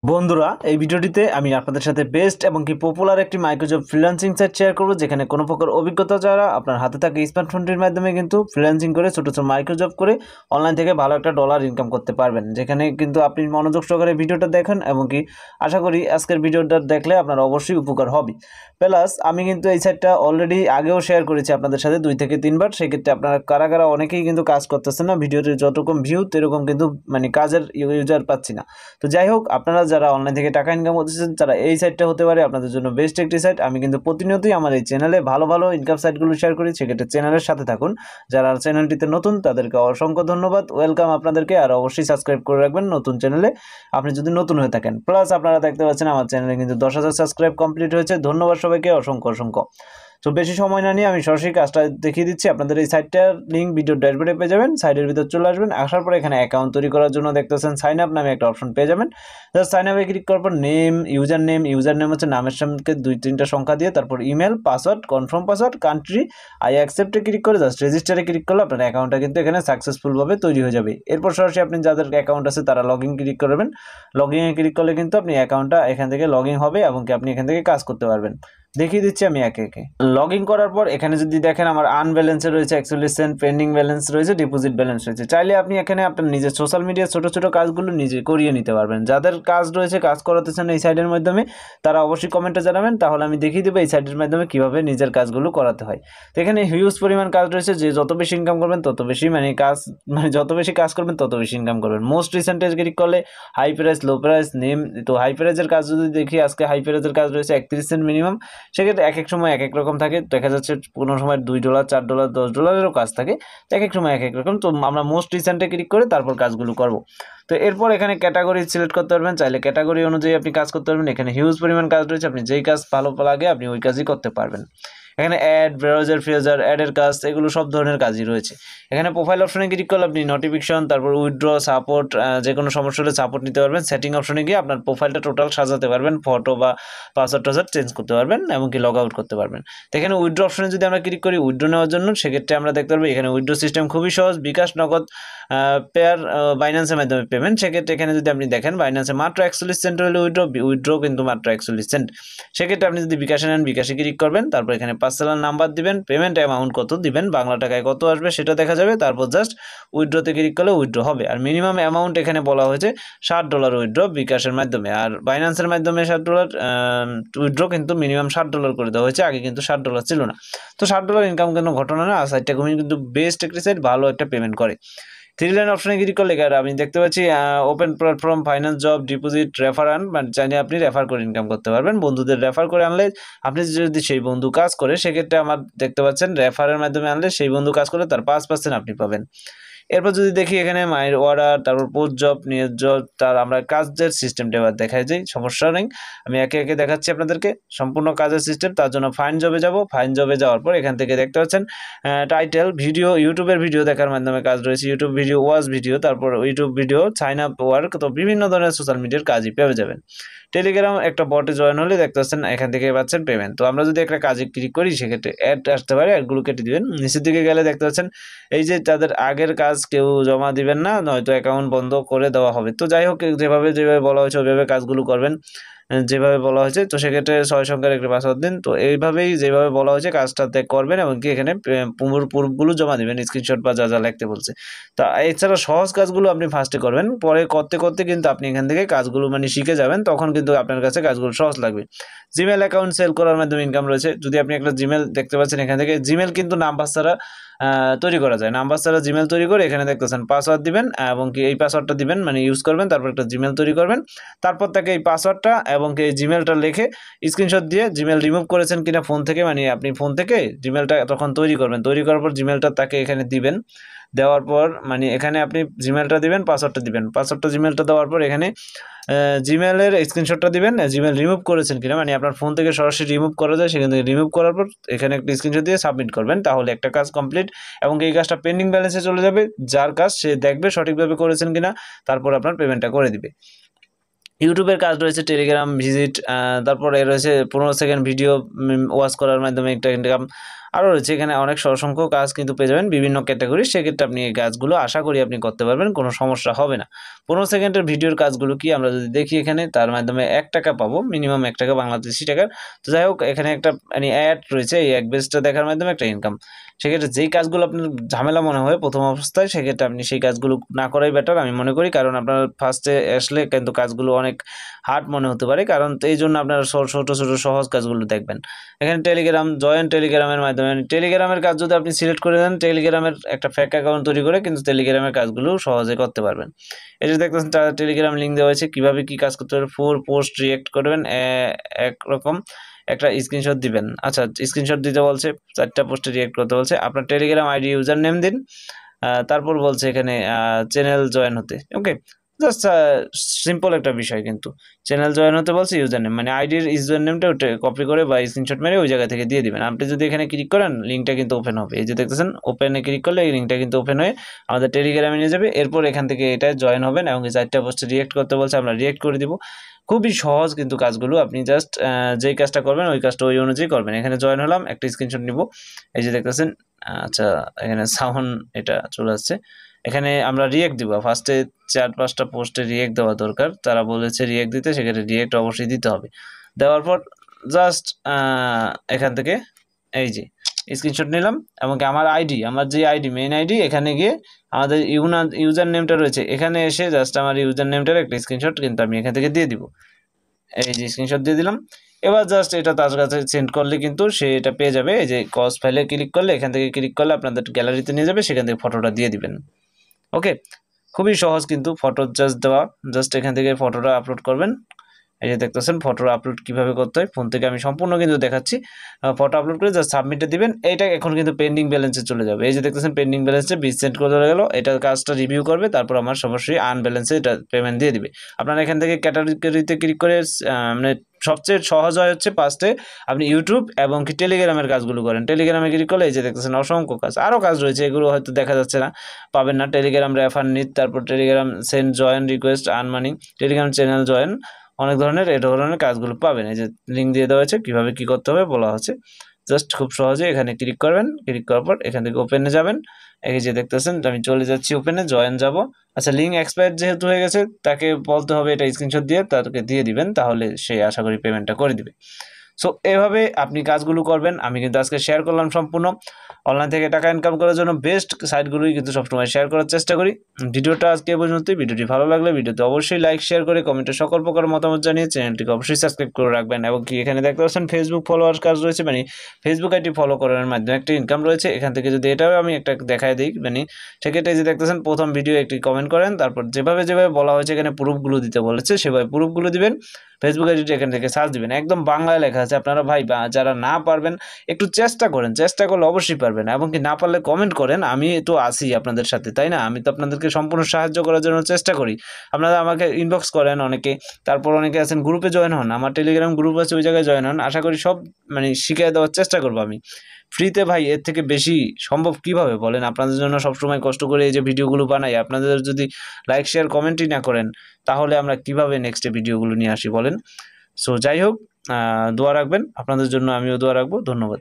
বন্ধুরা এই ভিডিওটিতে আমি আপনাদের সাথে বেস্ট এবং কি পপুলার একটি মাইক্রোজব ফ্রিল্যান্সিং সাইট শেয়ার করব যেখানে কোনো প্রকার অভিজ্ঞতা ছাড়া আপনার হাতে থাকা স্মার্টফোনটির মাধ্যমে কিন্তু ফ্রিল্যান্সিং করে ছোট ছোট মাইক্রোজব করে অনলাইন থেকে ভালো একটা ডলার ইনকাম করতে পারবেন। যেখানে কিন্তু আপনি মনোযোগ সহকারে ভিডিওটা দেখেন এবং কি আশা করি আজকের ভিডিওটা দেখলে আপনার অবশ্যই উপকার হবে। প্লাস আমি কিন্তু এই সাইটটা অলরেডি আগেও শেয়ার করেছি আপনাদের সাথে 2 থেকে 3 বার। সেক্ষেত্রে আপনারা কারা কারা অনেকেই কিন্তু কাজ করতেছেন না, ভিডিওতে যতরকম ভিউ সেরকম কিন্তু মানে কাজের ইউজার পাচ্ছি না। তো যাই হোক, আপনারা যারা অনলাইন থেকে টাকা ইনকাম করতেছেন তারা এই সাইটটা হতে পারে আপনাদের জন্য বেস্ট একটি সাইট। আমি কিন্তু প্রতিনিয়তই আমার এই চ্যানেলে ভালো ভালো ইনকাম সাইটগুলো শেয়ার করি, সেক্ষেত্রে চ্যানেলের সাথে থাকুন। যারা চ্যানেলটিতে নতুন তাদেরকে অসংখ্য ধন্যবাদ, ওয়েলকাম আপনাদেরকে। আর অবশ্যই সাবস্ক্রাইব করে রাখবেন নতুন চ্যানেলে আপনি যদি নতুন হয়ে থাকেন। প্লাস আপনারা দেখতে পাচ্ছেন আমার চ্যানেলে কিন্তু 10,000 সাবস্ক্রাইব কমপ্লিট হয়েছে। ধন্যবাদ সবাইকে, অসংখ্য অসংখ্য। তো বেশি সময় না নিয়ে আমি সরাসরি কাজটা দেখিয়ে দিচ্ছি। আপনাদের এই সাইটটার লিঙ্ক ভিডিও ড্যাশবোর্ডে পেয়ে যাবেন। সাইটের ভিতর চলে আসবেন, আসার পরে এখানে অ্যাকাউন্ট তৈরি করার জন্য দেখতেছেন সাইন আপ নামে একটা অপশন পেয়ে যাবেন। জাস্ট সাইন আপে ক্লিক করার পর ইউজার নেম হচ্ছে নামের সঙ্গে 2-3টা সংখ্যা দিয়ে, তারপর email, password, confirm password, country, I অ্যাকসেপ্টে ক্লিক করে জাস্ট রেজিস্টারে ক্লিক করলে আপনার অ্যাকাউন্টটা কিন্তু এখানে সাকসেসফুলভাবে তৈরি হয়ে যাবে। এরপর সরাসরি আপনি যাদের অ্যাকাউন্ট আছে তারা লগ ইন ক্লিক করবেন। লগ ইনে ক্লিক করলে কিন্তু আপনি অ্যাকাউন্টটা এখান থেকে লগ ইন হবে এবং কি আপনি এখান থেকে কাজ করতে পারবেন। দেখিয়ে দিচ্ছি আমি একে একে। লগ ইন করার পর এখানে যদি দেখেন আমার আনব্যালেন্সে রয়েছে 41 সেন্ট, পেন্ডিং ব্যালেন্স রয়েছে, ডিপোজিট ব্যালেন্স রয়েছে। চাইলে আপনি এখানে আপনার নিজের সোশ্যাল মিডিয়ার ছোট ছোট কাজগুলো নিজে করিয়ে নিতে পারবেন। যাদের কাজ রয়েছে, কাজ করাতেছেন এই সাইটের মাধ্যমে, তারা অবশ্যই কমেন্টে জানাবেন, তাহলে আমি দেখিয়ে দেবো এই সাইটের মাধ্যমে কীভাবে নিজের কাজগুলো করাতে হয়। তো এখানে হিউজ পরিমাণ কাজ রয়েছে, যে যত বেশি ইনকাম করবেন তত বেশি যত বেশি কাজ করবেন তত বেশি ইনকাম করবেন। মোস্ট রিসেন্টে ক্লিক করলে high price, low price, name. তো হাই প্রাইসের কাজ যদি দেখি, আজকে হাই প্রাইসের কাজ রয়েছে 31 সেন্ট মিনিমাম। সেক্ষেত্রে এক এক সময় এক এক রকম থাকে, দেখা যাচ্ছে কোনো সময় $2, $4, $10 কাজ থাকে, এক এক সময় এক এক রকম। তো আমরা মোস্ট রিসেন্টে ক্লিক করে তারপর কাজগুলো করব। তো এরপর এখানে ক্যাটাগরি সিলেক্ট করতে পারবেন, চাইলে ক্যাটাগরি অনুযায়ী আপনি কাজ করতে পারবেন। এখানে হিউজ পরিমাণ কাজ রয়েছে, আপনি যেই কাজ ভালো লাগে আপনি ওই কাজই করতে পারবেন। এখানে অ্যাড, ব্রাউজার ফিচার, অ্যাডের কাজ, এগুলো সব ধরনের কাজই রয়েছে। এখানে প্রোফাইল অপশনে ক্লিক করলে আপনি নোটিফিকেশন, তারপর উইথড্র, সাপোর্ট, যে কোনো সমস্যা হলে সাপোর্ট নিতে পারবেন। সেটিং অপশনে গিয়ে আপনার প্রোফাইলটা টোটাল সাজাতে পারবেন, ফটো বা পাসওয়ার্ড চেঞ্জ করতে পারবেন, এমনকি লগ আউট করতে পারবেন। তো এখানে উইথড্র অপশনে যদি আমরা ক্লিক করি উইথড্র নেওয়ার জন্য, সেক্ষেত্রে আমরা দেখতে পারবো এখানে উইথড্র সিস্টেম খুবই সহজ, বিকাশ, নগদ, পেয়ার, বাইন্যান্সের মাধ্যমে পেমেন্ট। সেক্ষেত্রে এখানে যদি আপনি দেখেন বাইন্যান্সে মাত্র 41 সেন্ট হলে উইথড্র কিন্তু মাত্র 41 সেন্ট। সেক্ষেত্রে আপনি যদি বিকাশে নেন, বিকাশে ক্লিক করবেন, তারপর এখানে পার্সোনাল নাম্বার দিবেন, পেমেন্ট অ্যামাউন্ট কত দিবেন, বাংলা টাকায় কত আসবে সেটা দেখা যাবে। তারপর জাস্ট উইথড্রতে ক্লিক করলে উইথড্র হবে। আর মিনিমাম অ্যামাউন্ট এখানে বলা হয়েছে $60 উইথড্র বিকাশের মাধ্যমে, আর বাইন্যান্সের মাধ্যমে $60 উইথড্র কিন্তু মিনিমাম $60 করে দেওয়া হয়েছে। আগে কিন্তু $60 ছিল না। তো $60 ইনকাম কোনো ঘটনা না, আর সাইটটা কিন্তু বেস্ট একটি সাইট, ভালো একটা পেমেন্ট করে। 3 লাইন অপশনে ক্লিক করলে আমি দেখতে পাচ্ছি open platform, finance, job, deposit, refer আন, মানে চাইলে আপনি রেফার করে ইনকাম করতে পারবেন। বন্ধুদের রেফার করে আনলে আপনি যদি সেই বন্ধু কাজ করে, সেক্ষেত্রে আমার দেখতে পাচ্ছেন রেফারের মাধ্যমে আনলে সেই বন্ধু কাজ করে তার 5% আপনি পাবেন। এরপর যদি দেখি এখানে মাইর অর্ডার, তারপর পোস্ট জব, নিউজ জব, তার আমরা কাজের সিস্টেমটা এবার দেখাই যাই, সমস্যা নেই। আমি একে একে দেখাচ্ছি আপনাদেরকে সম্পূর্ণ কাজের সিস্টেম। তার জন্য ফাইন জবে যাব। ফাইন জবে যাওয়ার পর এখান থেকে দেখতে পাচ্ছেন টাইটেল ভিডিও, ইউটিউবের ভিডিও দেখার মাধ্যমে কাজ রয়েছে, ইউটিউব ভিডিও, ওয়াচ ভিডিও, তারপর YouTube video, sign up work. তো বিভিন্ন ধরনের সোশ্যাল মিডিয়ার কাজই পেয়ে যাবেন। টেলিগ্রাম একটা বটে জয়েন হলে দেখতে পাচ্ছেন এখান থেকে পাচ্ছেন পেমেন্ট। তো আমরা যদি একটা কাজে ক্লিক করি, সেক্ষেত্রে অ্যাড আসতে পারে, অ্যাডগুলো কেটে দিবেন। নিচের দিকে গেলে দেখতে পাচ্ছেন এই যে তাদের আগের কাজ কেউ জমা দিবেন না, নয়তো অ্যাকাউন্ট বন্ধ করে দেওয়া হবে। তো যাই হোক, যেভাবে বলা হয়েছে ওইভাবে কাজগুলো করবেন, যেভাবে বলা হয়েছে। তো সেক্ষেত্রে 6 সংখ্যার একটা পাসওয়ার্ড দিন। তো এইভাবেই যেভাবে বলা হয়েছে কাজটাতে করবেন এবং কি এখানে প্রুফগুলো জমা দিবেন, স্ক্রিনশট বা যা যা লিখতে বলছে। তা এছাড়া সহজ কাজগুলো আপনি ফার্স্টে করবেন, পরে করতে করতে কিন্তু আপনি এখান থেকে কাজগুলো শিখে যাবেন, তখন কিন্তু আপনার কাছে কাজগুলো সহজ লাগবে। জিমেল অ্যাকাউন্ট সেল করার মাধ্যমে ইনকাম রয়েছে। যদি আপনি একটা জিমেল দেখতে পাচ্ছেন, এখান থেকে জিমেল কিন্তু নাম্বার ছাড়া তৈরি করা যায়। নাম্বার ছাড়া জিমেল তৈরি করে এখানে দেখতেছেন পাসওয়ার্ড দিবেন এবং কি এই পাসওয়ার্ডটা দিবেন, ইউজ করবেন, তারপর একটা জিমেল তৈরি করবেন। তারপর তাকে এই পাসওয়ার্ডটা এবং কি এই জিমেলটা লিখে স্ক্রিনশট দিয়ে জিমেল রিমুভ করেছেন কিনা ফোন থেকে, আপনি ফোন থেকে জিমেলটা তখন তৈরি করবেন। তৈরি করার পর জিমেলটা তাকে এখানে দিবেন। দেওয়ার পর এখানে আপনি জিমেলটা দিবেন, পাসওয়ার্ডটা দিবেন। পাসওয়ার্ডটা জিমেলটা দেওয়ার পর এখানে জিমেলের স্ক্রিনশটটা দিবেন, জিমেল রিমুভ করেছেন কিনা, আপনার ফোন থেকে সরাসরি রিমুভ করা যায়, সেখান থেকে রিমুভ করার পর এখানে একটা স্ক্রিনশট দিয়ে সাবমিট করবেন, তাহলে একটা কাজ কমপ্লিট এবং এই কাজটা পেন্ডিং ব্যালেন্সে চলে যাবে। যার কাজ সে দেখবে সঠিকভাবে করেছেন কিনা, তারপর আপনার পেমেন্টটা করে দিবে। ইউটিউবের কাজ রয়েছে, টেলিগ্রাম ভিজিট, তারপরে রয়েছে 15 সেকেন্ড ভিডিও ওয়াচ করার মাধ্যমে একটা ইনকাম। আরও রয়েছে এখানে অনেক অসংখ্য কাজ কিন্তু পেয়ে যাবেন বিভিন্ন ক্যাটাগরি। সেক্ষেত্রে আপনি এই কাজগুলো আশা করি আপনি করতে পারবেন, কোনো সমস্যা হবে না। 15 সেকেন্ডের ভিডিওর কাজগুলো কি আমরা যদি দেখি এখানে, তার মাধ্যমে 1 টাকা পাবো, মিনিমাম 1 টাকা বাংলাদেশি টাকার। তো যাই হোক, এখানে একটা মানে অ্যাড রয়েছে, এই অ্যাড বেসটা দেখার মাধ্যমে একটা ইনকাম। সেক্ষেত্রে যেই কাজগুলো আপনার ঝামেলা মনে হয় প্রথম অবস্থায়, সেক্ষেত্রে আপনি সেই কাজগুলো না করাই বেটার আমি মনে করি। কারণ আপনার ফার্স্টে আসলে কিন্তু কাজগুলো অনেক হার্ড মনে হতে পারে, কারণ এই জন্য আপনারা ছোট ছোট সহজ কাজগুলো দেখবেন। এখানে টেলিগ্রাম জয়েন, টেলিগ্রামের মাধ্যমে টেলিগ্রামের কাজ যদি আপনি সিলেক্ট করে দেন, টেলিগ্রামের একটা ফেক অ্যাকাউন্ট তৈরি করে কিন্তু টেলিগ্রামের কাজগুলো সহজে করতে পারবেন। এই যে দেখতেছেন তার টেলিগ্রাম লিঙ্ক দেওয়া হয়েছে, কীভাবে কী কাজ করতে পারবেন। 4 পোস্ট রিয়েক্ট করবেন, একরকম একটা স্ক্রিনশট দিবেন। আচ্ছা, স্ক্রিনশট দিতে বলছে, 4টা পোস্টে রিয়েক্ট করতে বলছে। আপনার টেলিগ্রাম আইডি ইউজার নেম দিন, তারপর বলছে এখানে চ্যানেল জয়েন হতে। ওকে, জাস্ট সিম্পল একটা বিষয়, কিন্তু চ্যানেল জয়েন হতে বলছে, ইউজার নেম মানে আইডির ইউজার নেমটা ওটা কপি করে বা স্ক্রিনশট মেরে ওই জায়গা থেকে দিয়ে দিবেন। আপনি যদি এখানে ক্লিক করেন, লিঙ্কটা কিন্তু ওপেন হবে। এই যে দেখতেছেন, ওপেনে ক্লিক করলে এই লিঙ্কটা কিন্তু ওপেন হয়ে আমাদের টেলিগ্রামে নিয়ে যাবে। এরপর এখান থেকে এটা জয়েন হবেন এবং 4টা পোস্টে রিয়েক্ট করতে বলছে, আমরা রিয়েক্ট করে দিব। খুবই সহজ কিন্তু কাজগুলো, আপনি জাস্ট যেই কাজটা করবেন ওই কাজটা ওই অনুযায়ী করবেন। এখানে জয়েন হলাম, একটা স্ক্রিনশট নিব। এই যে দেখতেছেন, আচ্ছা এখানে সাউন্ড এটা চলে আসছে। এখানে আমরা রিয়েক্ট দিব, ফার্স্টে 4-5টা পোস্টে রিয়েক্ট দেওয়া দরকার। তারা বলেছে রিয়েক্ট দিতে, সেখানে রিয়েক্ট অবশ্যই দিতে হবে। দেওয়ার পর জাস্ট এখান থেকে এই যে স্ক্রিনশট নিলাম এবং আমার আইডি, আমার যে আইডি মেইন আইডি, এখানে গিয়ে আমাদের ইউজার নেমটা রয়েছে, এখানে এসে জাস্ট আমার ইউজার নেমটার একটা স্ক্রিনশট কিন্তু আমি এখান থেকে দিয়ে দিব। এই যে স্ক্রিনশট দিয়ে দিলাম। এবার জাস্ট এটা তার কাছে সেন্ড করলে কিন্তু সে এটা পেয়ে যাবে। এই যে কজ ফাইলে ক্লিক করলে, এখান থেকে ক্লিক করলে আপনাদের গ্যালারিতে নিয়ে যাবে, সেখান থেকে ফটোটা দিয়ে দিবেন। ওকে, খুবই সহজ কিন্তু ফটো জাস্ট দেওয়া। জাস্ট এখান থেকে ফটোটা আপলোড করবেন। এই যে দেখতেছেন ফটোর আপলোড কিভাবে করতে হয়, ফোন থেকে আমি সম্পূর্ণ কিন্তু দেখাচ্ছি। ফটো আপলোড করে জাস্ট সাবমিটে দিবেন। এইটা এখন কিন্তু পেন্ডিং ব্যালেন্সে চলে যাবে। এই যে দেখতেছেন পেন্ডিং ব্যালেন্সে 20 সেন্ট করে চলে গেল। এটার কাজটা রিভিউ করবে, তারপর আমার সরাসরি আনব্যালেন্সে এটা পেমেন্ট দিয়ে দিবে। আপনারা এখান থেকে ক্যাটাগরিতে ক্লিক করে মানে সবচেয়ে সহজ হয় হচ্ছে ফার্স্টে আপনি ইউটিউব এবং কি টেলিগ্রামের কাজগুলো করেন। টেলিগ্রামে ক্লিক করলে এই যে দেখতেছেন অসংখ্য কাজ, আরও কাজ রয়েছে, এগুলো হয়তো দেখা যাচ্ছে না, পাবেন না। টেলিগ্রাম রেফার নিট, তারপর Telegram send join request earn money, Telegram channel join, অনেক ধরনের এই ধরনের কাজগুলো পাবেন। এই যে লিঙ্ক দিয়ে দেওয়া হয়েছে, কীভাবে কী করতে হবে বলা হচ্ছে। জাস্ট খুব সহজে এখানে ক্লিক করবেন, ক্লিক করার পর এখান থেকে ওপেনে যাবেন। এই যে দেখতেছেন আমি চলে যাচ্ছি ওপেনে, জয়েন যাব। আচ্ছা, লিঙ্ক এক্সপায়ার যেহেতু হয়ে গেছে, তাকে বলতে হবে এটা স্ক্রিনশট দিয়ে তাকে দিয়ে দিবেন, তাহলে সে আশা করি পেমেন্টটা করে দিবে। সো এভাবে আপনি কাজগুলো করবেন। আমি কিন্তু আজকে শেয়ার করলাম সম্পূর্ণ অনলাইন থেকে টাকা ইনকাম করার জন্য বেস্ট সাইটগুলোই কিন্তু সবসময় শেয়ার করার চেষ্টা করি। ভিডিওটা আজকে এ পর্যন্তই। ভিডিওটি ভালো লাগলে ভিডিওতে অবশ্যই লাইক শেয়ার করে কমেন্টে সকল প্রকার মতামত জানিয়ে চ্যানেলটিকে অবশ্যই সাবস্ক্রাইব করে রাখবেন। এবং কি এখানে দেখতে পাচ্ছেন ফেসবুক ফলোয়ার কাজ রয়েছে, মানে ফেসবুক আইডি ফলো করার মাধ্যমে একটা ইনকাম রয়েছে। এখান থেকে যদি এটাও আমি একটা দেখায় দিই, মানে সেক্ষেত্রে যে দেখতেছেন প্রথম ভিডিও একটি কমেন্ট করেন, তারপর যেভাবে যেভাবে বলা হয়েছে এখানে প্রুফগুলো দিতে বলেছে, সেভাবে প্রুফগুলো দিবেন। ফেসবুক আইডিটা এখান থেকে সার্চ দিবেন, একদম বাংলায় লেখা আছে। আপনারা ভাই যারা না পারবেন একটু চেষ্টা করেন, চেষ্টা করলে অবশ্যই পারবেন। এবং কি না পারলে কমেন্ট করেন, আমি তো আছি আপনাদের সাথে, তাই না? আমি তো আপনাদেরকে সম্পূর্ণ সাহায্য করার জন্য চেষ্টা করি। আপনারা আমাকে ইনবক্স করেন অনেকে, তারপর অনেকে আছেন গ্রুপে জয়েন হন, আমার টেলিগ্রাম গ্রুপ আছে, ওই জায়গায় জয়েন হন। আশা করি সব মানে শিখিয়ে দেওয়ার চেষ্টা করবো আমি ফ্রিতে। ভাই এর থেকে বেশি সম্ভব কিভাবে বলেন? আপনাদের জন্য সবসময় কষ্ট করে এই যে ভিডিওগুলো বানাই, আপনাদের যদি লাইক শেয়ার কমেন্টই না করেন, তাহলে আমরা কিভাবে নেক্সটে ভিডিওগুলো নিয়ে আসি বলেন? সো যাই হোক, দোয়া রাখবেন, আপনাদের জন্য আমিও দোয়া রাখবো। ধন্যবাদ।